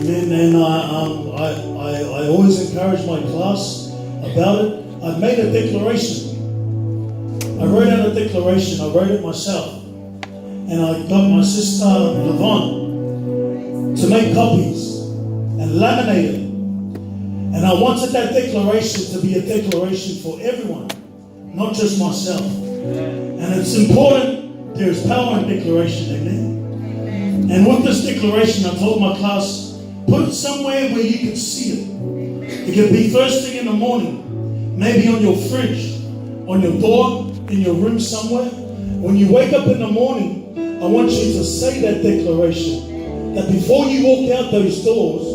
Amen. And I always encourage my class about it. I've made a declaration. I wrote out a declaration. I wrote it myself. And I got my sister Levon to make copies and laminate it. And I wanted that declaration to be a declaration for everyone, not just myself. And it's important. There is power in declaration. Amen. And with this declaration, I told my class, put it somewhere where you can see it. It can be first thing in the morning, maybe on your fridge, on your door, in your room somewhere. When you wake up in the morning, I want you to say that declaration, that before you walk out those doors,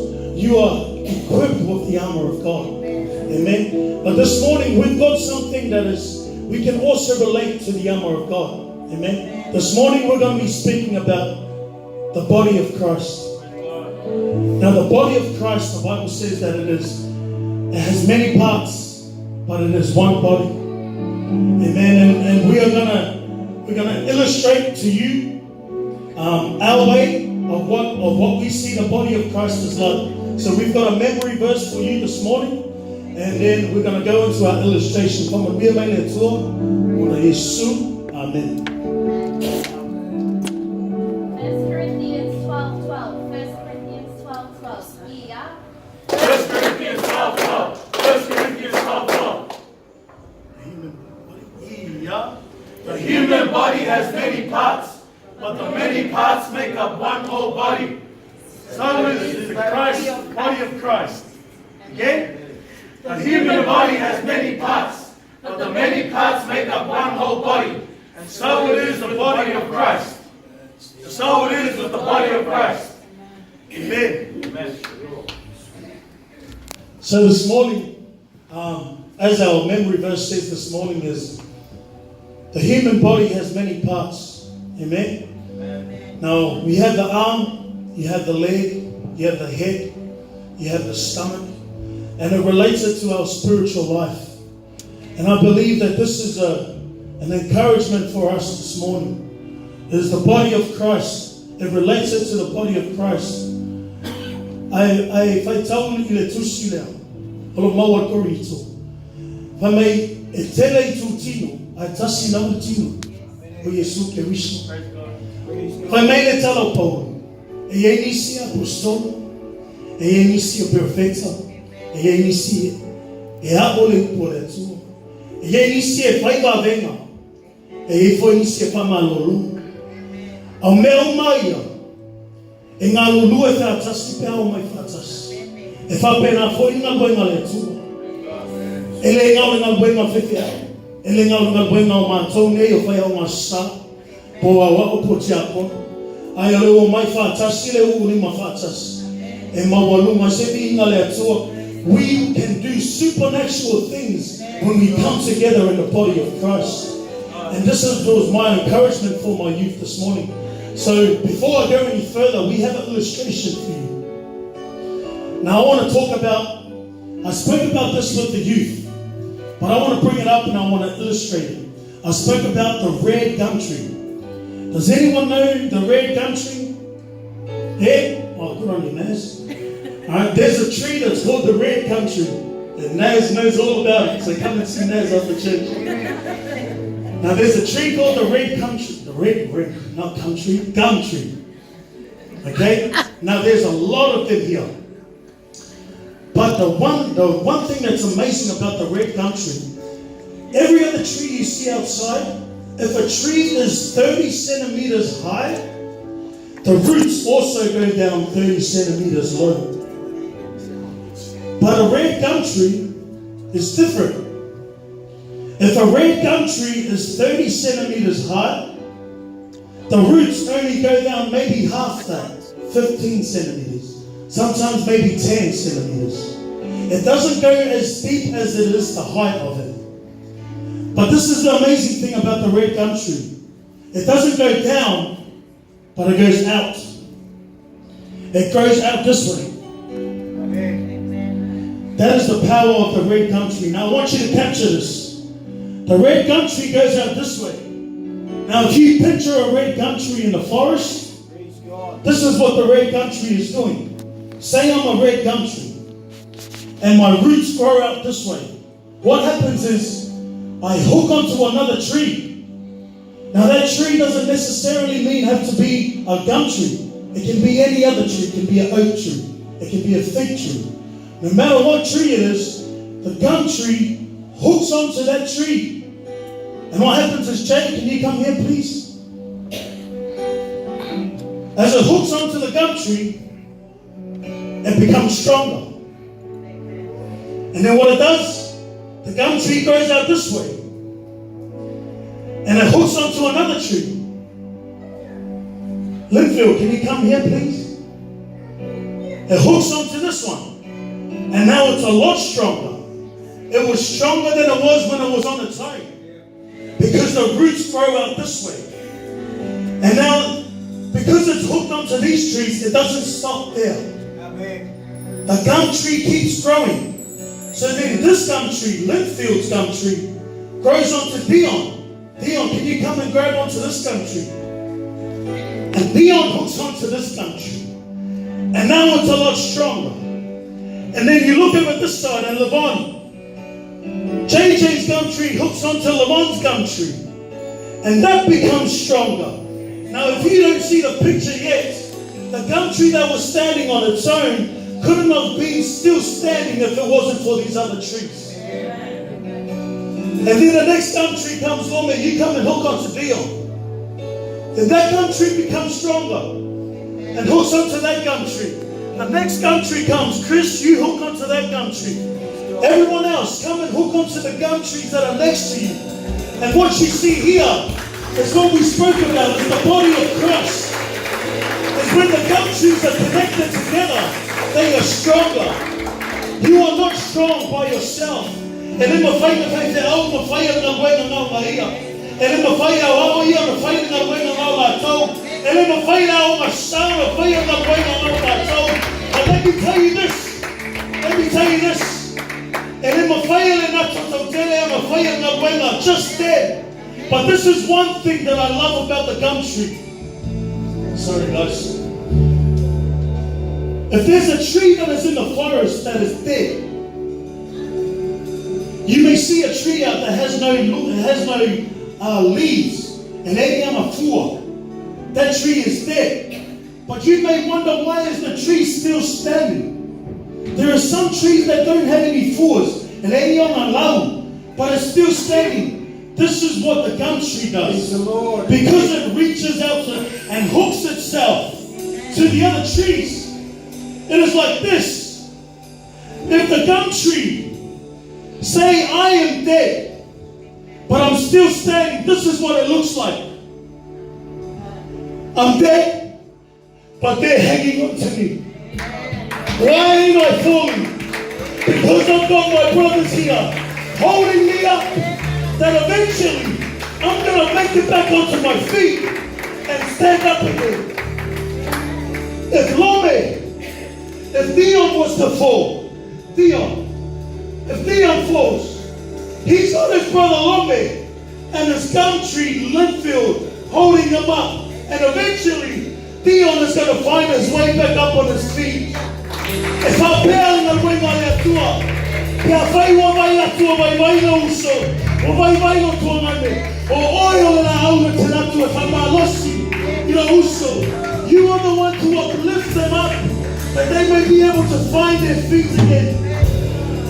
you are equipped with the armor of God. Amen. But this morning, we've got something that is, we can also relate to the armor of God. Amen. This morning, we're going to be speaking about the body of Christ. Now, the body of Christ, the Bible says that it has many parts, but it is one body. Amen. And we're gonna illustrate to you our way of what we see the body of Christ is like. So we've got a memory verse for you this morning, and then we're gonna go into our illustration. Come on, Amen. The human body has many parts, but the many parts make up one whole body. So is the body of Christ. Again, the human body has many parts, but the many parts make up one whole body. And so it is the body of Christ. So it is with the body of Christ. Amen. Amen. So this morning, as our memory verse says this morning, is the human body has many parts. Amen? Amen. Now, we have the arm, you have the leg, you have the head, you have the stomach, and it relates it to our spiritual life. And I believe that this is an encouragement for us this morning. It is the body of Christ. It relates it to the body of Christ. If I tell you ile tusila, olo mawa korito. If I may etele tutino, I tasi na utino. O Yesu ke Vishnu. If I may le tell Paul, e inisi apostolo, e inisi perfecta, e inisi e abole poletu, e inisi e fai va venga, e foi inisi fa malolu. Au meu maia, e ngā lulu e whaatasi pe au mai whaatasi. E whapena foi ngā boinga le tua. E le ngā boinga whiwhi au. E le ngā boinga o mātou nei o whai au ngā sa. Po awa o po tiako. Ai a leo mai whaatasi le uri ma whaatasi. E mawalunga se vinga le tua. We can do supernatural things when we come together in the body of Christ. And this was my encouragement for my youth this morning. So before I go any further, we have an illustration for you. Now I want to talk about, I spoke about this with the youth, but I want to bring it up and I want to illustrate it. I spoke about the red gum tree. Does anyone know the red gum tree? Yeah? Oh, good on you, Naz. Alright, there's a tree that's called the red gum tree. And Naz knows all about it, so come and see Naz after church. Now there's a tree called the red gum tree. Not country, gum tree. Okay? Now there's a lot of them here. But the one thing that's amazing about the red gum tree, every other tree you see outside, if a tree is 30 centimeters high, the roots also go down 30 centimeters low. But a red gum tree is different. If a red gum tree is 30 centimeters high, the roots only go down maybe half that, 15 centimeters. Sometimes maybe 10 centimeters. It doesn't go as deep as it is the height of it. But this is the amazing thing about the red gum tree. It doesn't go down, but it goes out. It goes out this way. That is the power of the red gum tree. Now I want you to capture this. The red gum tree goes out this way. Now if you picture a red gum tree in the forest, this is what the red gum tree is doing. say I'm a red gum tree and my roots grow out this way. What happens is I hook onto another tree. Now that tree doesn't necessarily have to be a gum tree. It can be any other tree. It can be an oak tree. It can be a fig tree. No matter what tree it is, the gum tree hooks onto that tree. And what happens is, Jay, can you come here, please? As it hooks onto the gum tree, it becomes stronger. And then what it does, the gum tree grows out this way. And it hooks onto another tree. Linfield, can you come here, please? It hooks onto this one. And now it's a lot stronger. It was stronger than it was when it was on its own. Because the roots grow out this way. And now, because it's hooked onto these trees, it doesn't stop there. The gum tree keeps growing. So then this gum tree, Linfield's gum tree, grows onto Dion. Dion, can you come and grab onto this gum tree? And Dion hooks onto this gum tree. And now it's a lot stronger. And then you look over this side and Levon. JJ's gum tree hooks onto Levon's gum tree. And that becomes stronger. Now if you don't see the picture yet, the gum tree that was standing on its own couldn't have been still standing if it wasn't for these other trees. And then the next gum tree comes along and you come and hook onto Dion. Then that gum tree becomes stronger and hooks onto that gum tree. The next gum tree comes. Chris, you hook onto that gum tree. Everyone else, come and hook onto the gum trees that are next to you. And what you see here is what we spoke about, is the body of Christ. Is when the gum trees are connected together, they are stronger. You are not strong by yourself. And in my faith, and in the fire, but let me tell you this. And in my fire, just there. But this is one thing that I love about the gum tree. Sorry, guys. If there's a tree that is in the forest that is dead, you may see a tree out that has no leaves, and that tree is dead. But you may wonder, why is the tree still standing? There are some trees that don't have any flowers, and but it's still standing. This is what the gum tree does. Because it reaches out and hooks itself to the other trees. It is like this. If the gum tree say, I am dead, but I'm still standing, this is what it looks like. I'm dead, but they're hanging on to me. Why ain't I falling? Because I've got my brothers here holding me up, that eventually I'm going to make it back onto my feet and stand up again. If Dion was to fall, if Dion falls, he's got his brother Lombe and his gum tree Linfield holding him up. And eventually, Dion is going to find his way back up on his feet. If I bear in the way my atua, Pia fai wa mai atua vai no uso, o vai no tua mane, o oil na aula te natua famalosi, uso. You are the one to uplift them up, that they may be able to find their feet again.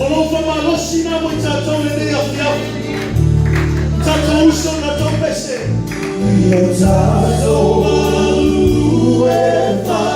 O famalosi na mo tato le ne afia, tato uso na to pese. Yo tato alu e fa.